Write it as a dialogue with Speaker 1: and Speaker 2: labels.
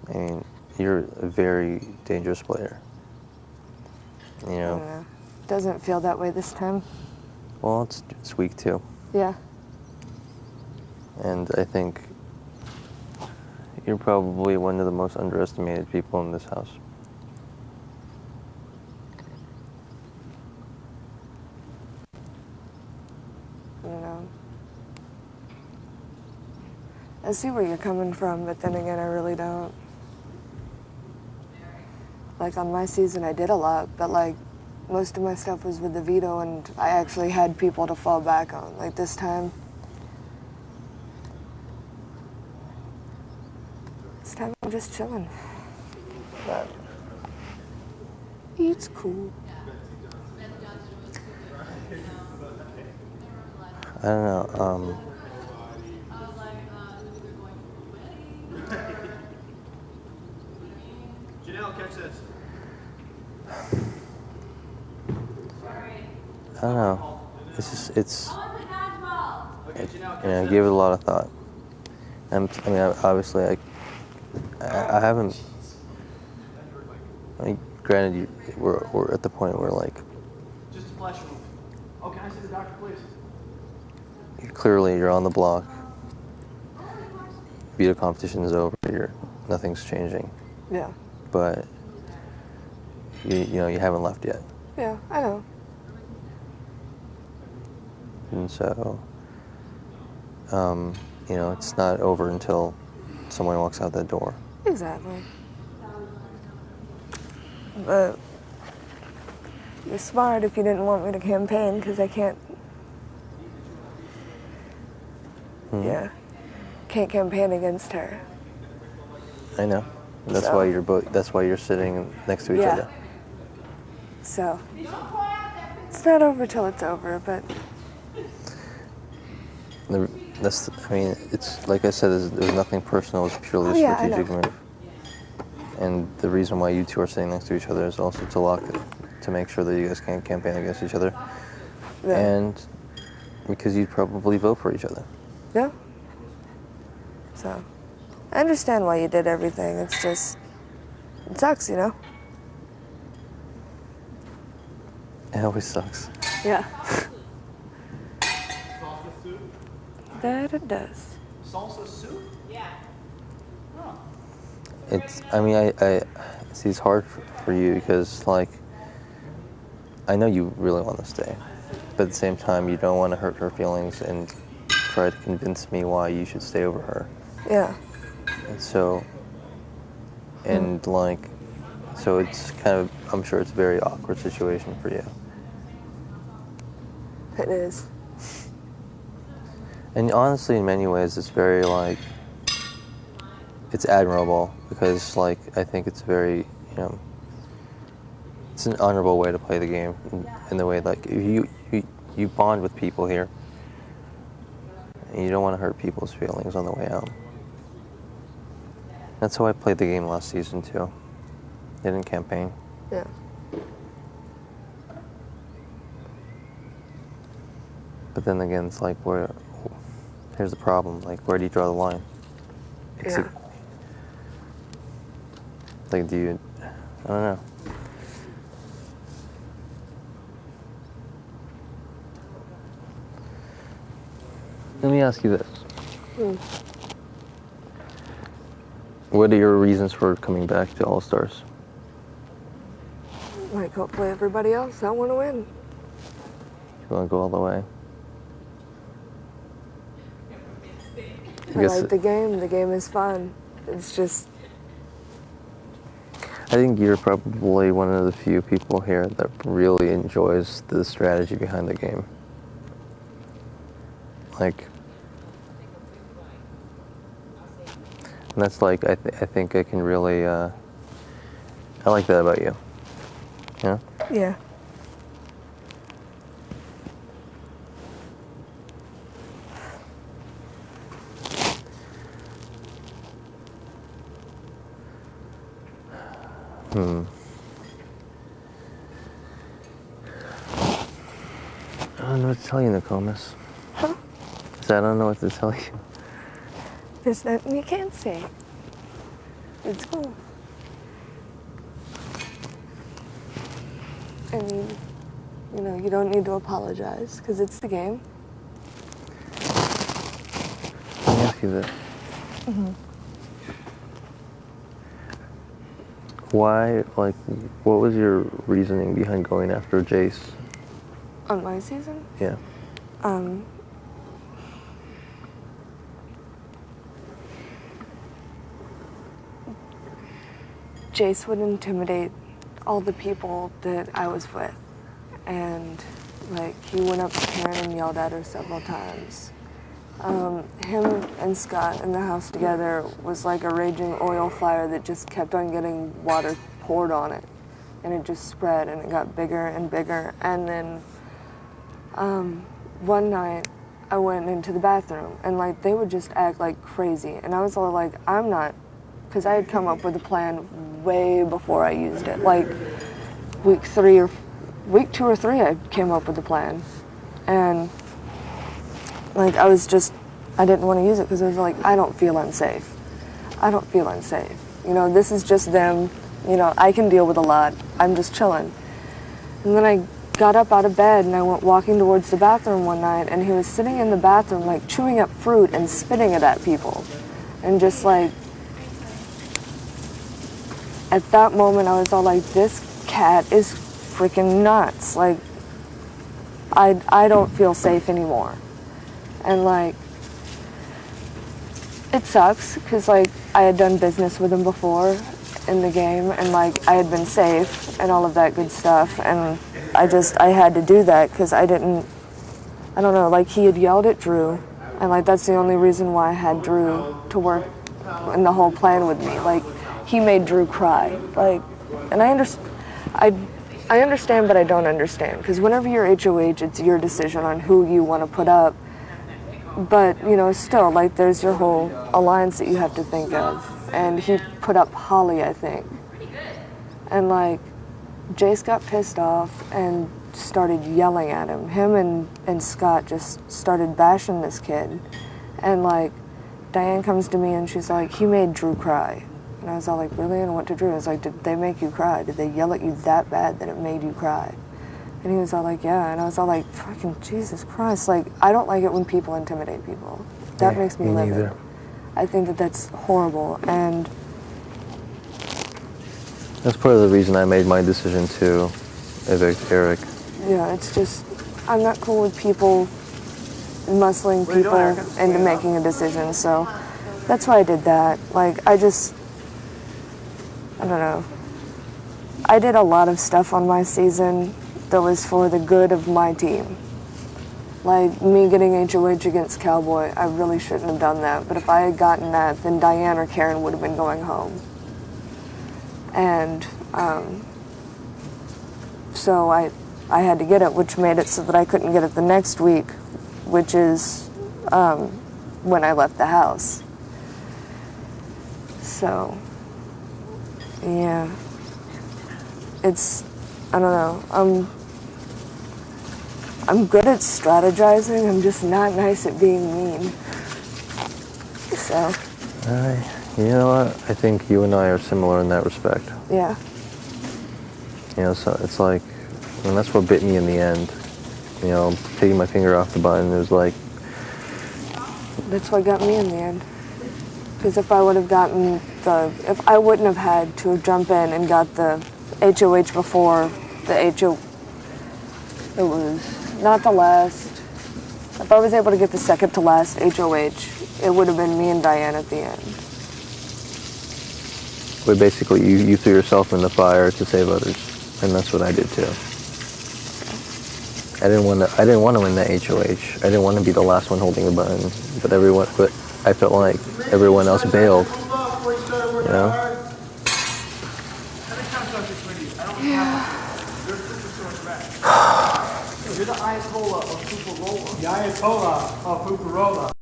Speaker 1: I mean, you're a very dangerous player. You
Speaker 2: I
Speaker 1: know?
Speaker 2: don't know. Doesn't feel that way this time.
Speaker 1: Well, it's week 2.
Speaker 2: Yeah.
Speaker 1: And I think you're probably one of the most underestimated people in this house.
Speaker 2: I don't know. I see where you're coming from, but then again, I really don't. Like, on my season, I did a lot, but, like, most of my stuff was with the veto, and I actually had people to fall back on. Like, this time I'm just chilling. But it's cool.
Speaker 1: I don't know.
Speaker 3: Janelle, catch this.
Speaker 1: I don't know. It's just, give it a lot of thought. And I mean, obviously, I haven't. I mean, granted, we're at the point where, like,
Speaker 3: Just a flash move. Oh, can I see the doctor, please?
Speaker 1: clearly you're on the block. Veto competition is over. Nothing's changing.
Speaker 2: Yeah.
Speaker 1: But you haven't left yet.
Speaker 2: Yeah, I know.
Speaker 1: And so, it's not over until someone walks out that door.
Speaker 2: Exactly. But you're smart if you didn't want me to campaign, because I can't. Yeah. Can't campaign against her.
Speaker 1: I know. That's
Speaker 2: So.
Speaker 1: why you're both. That's why you're sitting next to each other.
Speaker 2: So it's not over till it's over, but
Speaker 1: It's like I said. There's nothing personal. It's purely a strategic move. And the reason why you two are sitting next to each other is also to make sure that you guys can't campaign against each other, and because you'd probably vote for each other.
Speaker 2: Yeah. So I understand why you did everything. It's just, it sucks, you know?
Speaker 1: It always sucks.
Speaker 2: Yeah.
Speaker 3: Salsa soup?
Speaker 2: That it does.
Speaker 3: Salsa soup? Yeah. Huh.
Speaker 1: It's hard for you because, like, I know you really want to stay, but at the same time, you don't want to hurt her feelings and try to convince me why you should stay over her.
Speaker 2: Yeah.
Speaker 1: And so it's kind of, I'm sure it's a very awkward situation for you.
Speaker 2: It is.
Speaker 1: And honestly, in many ways, it's very, like, it's admirable because, like, I think it's very, it's an honorable way to play the game in the way, like, you bond with people here and you don't want to hurt people's feelings on the way out. That's how I played the game last season too. I didn't campaign.
Speaker 2: Yeah.
Speaker 1: But then again, it's like, here's the problem. Like, where do you draw the line?
Speaker 2: Yeah.
Speaker 1: Like, I don't know. Let me ask you this. What are your reasons for coming back to All-Stars?
Speaker 2: Like, hopefully everybody else, I want to win.
Speaker 1: You want to go all the way?
Speaker 2: I like the game. The game is fun. It's just...
Speaker 1: I think you're probably one of the few people here that really enjoys the strategy behind the game. Like, and that's like, I think I can really, I like that about you. Yeah?
Speaker 2: Yeah.
Speaker 1: I don't know what to tell you, Nakomis.
Speaker 2: Huh?
Speaker 1: I don't know what to tell you.
Speaker 2: There's nothing you can't say. It's cool. And, you know, you don't need to apologize because it's the game.
Speaker 1: Let me ask you this. Why, like, what was your reasoning behind going after Jace?
Speaker 2: On my season?
Speaker 1: Yeah.
Speaker 2: Jace would intimidate all the people that I was with. And, like, he went up to Karen and yelled at her several times. Him and Scott in the house together was like a raging oil fire that just kept on getting water poured on it. And it just spread and it got bigger and bigger. And then one night I went into the bathroom and like they would just act like crazy. And I was all like, I'm not, because I had come up with a plan way before I used it. Like week 2 or 3 I came up with a plan. And like I didn't want to use it because I was like, I don't feel unsafe. I don't feel unsafe. You know, this is just them. You know, I can deal with a lot. I'm just chilling. And then I got up out of bed and I went walking towards the bathroom one night and he was sitting in the bathroom like chewing up fruit and spitting it at people. And just like, at that moment I was all like, this cat is freaking nuts. Like, I don't feel safe anymore. And like, it sucks because like I had done business with him before in the game and like I had been safe and all of that good stuff, and I had to do that because I don't know, like he had yelled at Drew and like that's the only reason why I had Drew to work in the whole plan with me. Like he made Drew cry, like, and I understand but I don't understand because whenever you're HOH it's your decision on who you want to put up. But, you know, still, like, there's your whole alliance that you have to think of. And he put up Holly, I think. And, like, Jace got pissed off and started yelling at him. Him and Scott just started bashing this kid. And, like, Diane comes to me and she's like, he made Drew cry. And I was all like, really? And what to Drew? I was like, did they make you cry? Did they yell at you that bad that it made you cry? And he was all like, yeah. And I was all like, fucking Jesus Christ. Like, I don't like it when people intimidate people. That makes me livid.
Speaker 1: Neither.
Speaker 2: I think that that's horrible. And
Speaker 1: that's part of the reason I made my decision to evict Eric.
Speaker 2: yeah, it's just, I'm not cool with people muscling people into making a decision. So that's why I did that. Like, I don't know. I did a lot of stuff on my season that was for the good of my team. Like me getting HOH against Cowboy, I really shouldn't have done that. But if I had gotten that, then Diane or Karen would have been going home. And so I had to get it, which made it so that I couldn't get it the next week, which is when I left the house. So, yeah. It's, I don't know, I'm good at strategizing, I'm just not nice at being mean. So.
Speaker 1: You know what? I think you and I are similar in that respect.
Speaker 2: Yeah.
Speaker 1: You know, so it's like, and that's what bit me in the end. You know, taking my finger off the button, it was like.
Speaker 2: That's what got me in the end. Because if I would have gotten if I wouldn't have had to jump in and got the HOH before the HO, it was not the last. If I was able to get the second to last HOH, it would have been me and Diane at the end.
Speaker 1: But basically, you threw yourself in the fire to save others, and that's what I did too. I didn't want to win that HOH. I didn't want to be the last one holding the button, but I felt like everyone else bailed. You know?
Speaker 3: You're the Ayatollah of Fukurola. The Ayatollah of Fukurola.